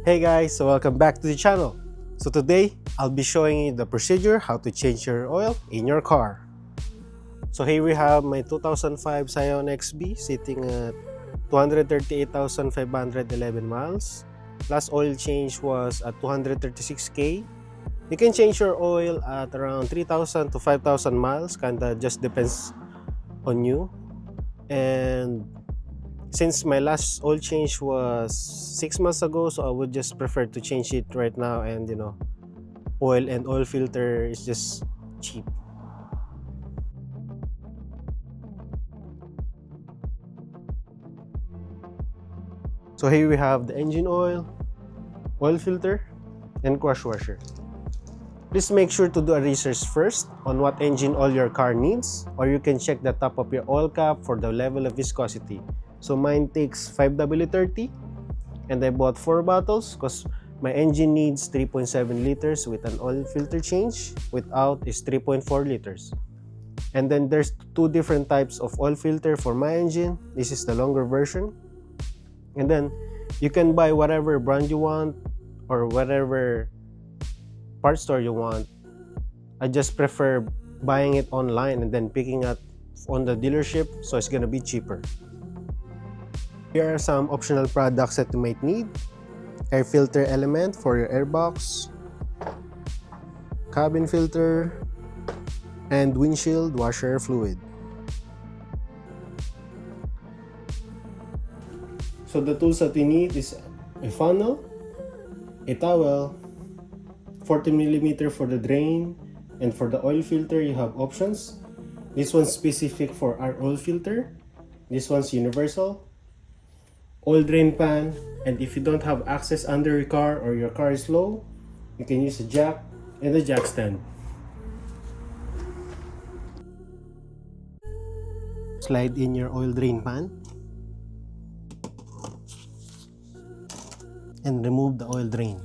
Hey guys, so welcome back to the channel. So today, I'll be showing you the procedure how to change your oil in your car. So here we have my 2005 Scion XB sitting at 238,511 miles. Last oil change was at 236k. You can change your oil at around 3,000 to 5,000 miles, kinda just depends on you. And since my last oil change was 6 months ago, so I would just prefer to change it right now, and oil and oil filter is just cheap. So here we have the engine oil filter, and crush washer. Please make sure to do a research first on what engine oil your car needs, or you can check the top of your oil cap for the level of viscosity. So mine takes 5W30, and I bought 4 bottles because my engine needs 3.7 liters with an oil filter change. Without is 3.4 liters. And then there's 2 different types of oil filter for my engine. This is the longer version. And then you can buy whatever brand you want or whatever part store you want. I just prefer buying it online and then picking it on the dealership, so it's gonna be cheaper. Here are some optional products that you might need. Air filter element for your airbox, cabin filter, and windshield washer fluid. So the tools that we need is a funnel, a towel, 40mm for the drain, and for the oil filter you have options. This one's specific for our oil filter, this one's universal, oil drain pan, and if you don't have access under your car or your car is low, you can use a jack and a jack stand. Slide in your oil drain pan and remove the oil drain.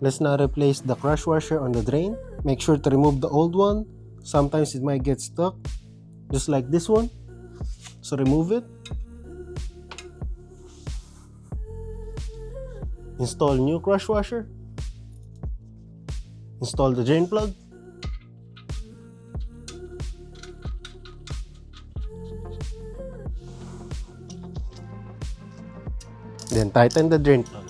Let's now replace the crush washer on the drain. Make sure to remove the old one. Sometimes it might get stuck, just like this one. So remove it. Install new crush washer. Install the drain plug. Then tighten the drain plug.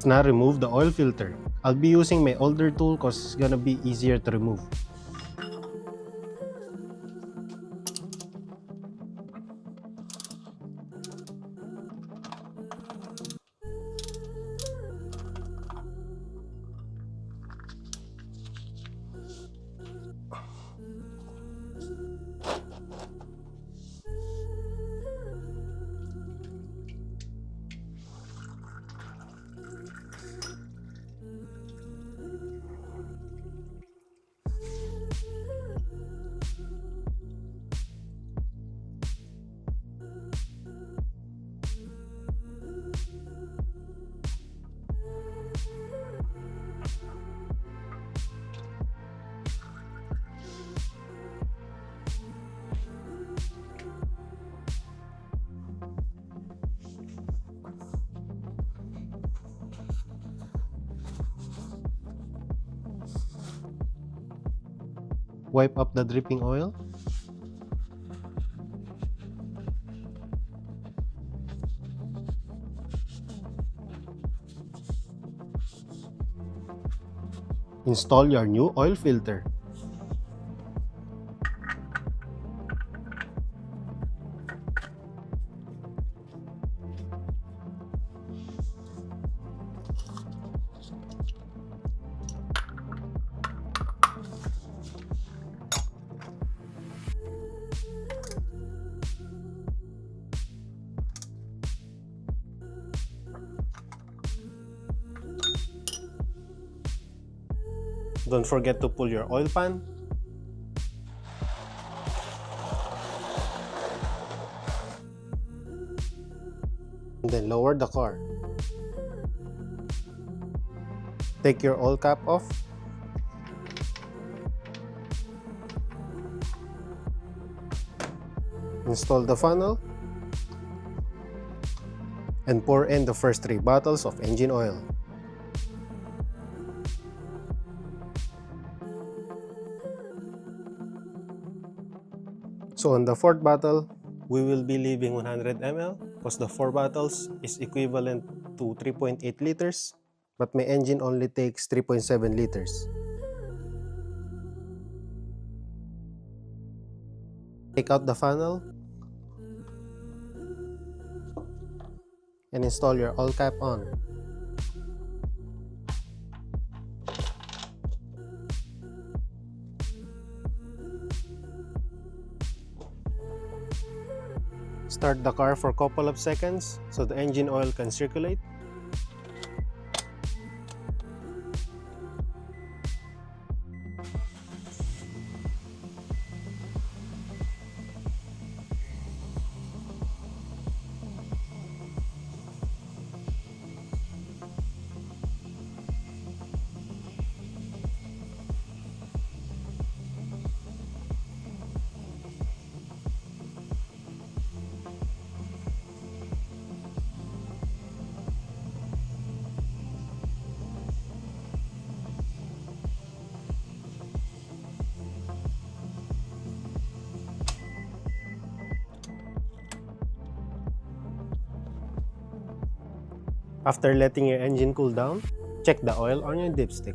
Now remove the oil filter. I'll be using my older tool because it's gonna be easier to remove. Wipe up the dripping oil. Install your new oil filter. Don't forget to pull your oil pan. And then lower the car. Take your oil cap off. Install the funnel. And pour in the first 3 bottles of engine oil. So on the 4th bottle, we will be leaving 100 ml because the 4 bottles is equivalent to 3.8 liters, but my engine only takes 3.7 liters. Take out the funnel and install your oil cap on. Start the car for a couple of seconds so the engine oil can circulate. After letting your engine cool down, check the oil on your dipstick.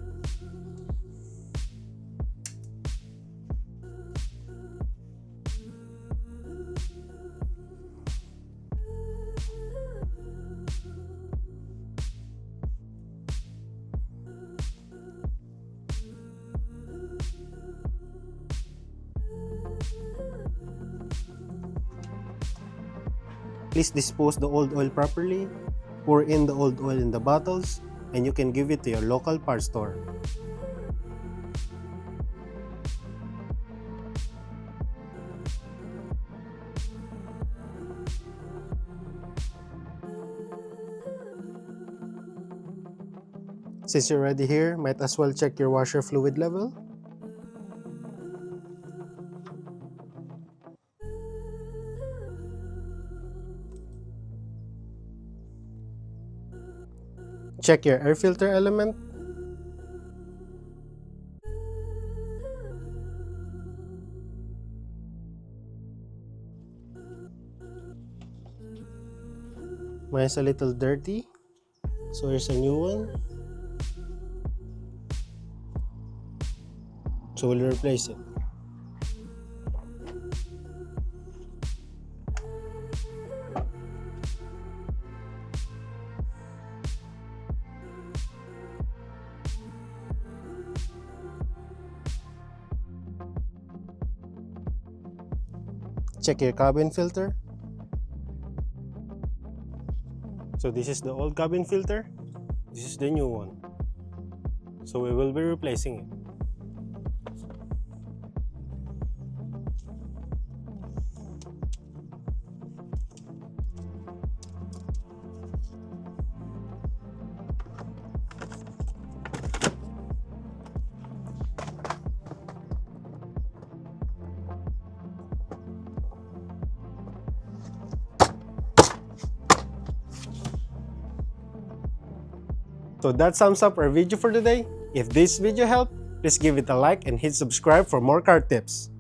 Please dispose the old oil properly. Pour in the old oil in the bottles, and you can give it to your local parts store. Since you're already here, might as well check your washer fluid level. Check your air filter element. Mine's a little dirty, so here's a new one. So we'll replace it. Check your cabin filter. So this is the old cabin filter. This is the new one. So we will be replacing it. So that sums up our video for today. If this video helped, please give it a like and hit subscribe for more car tips.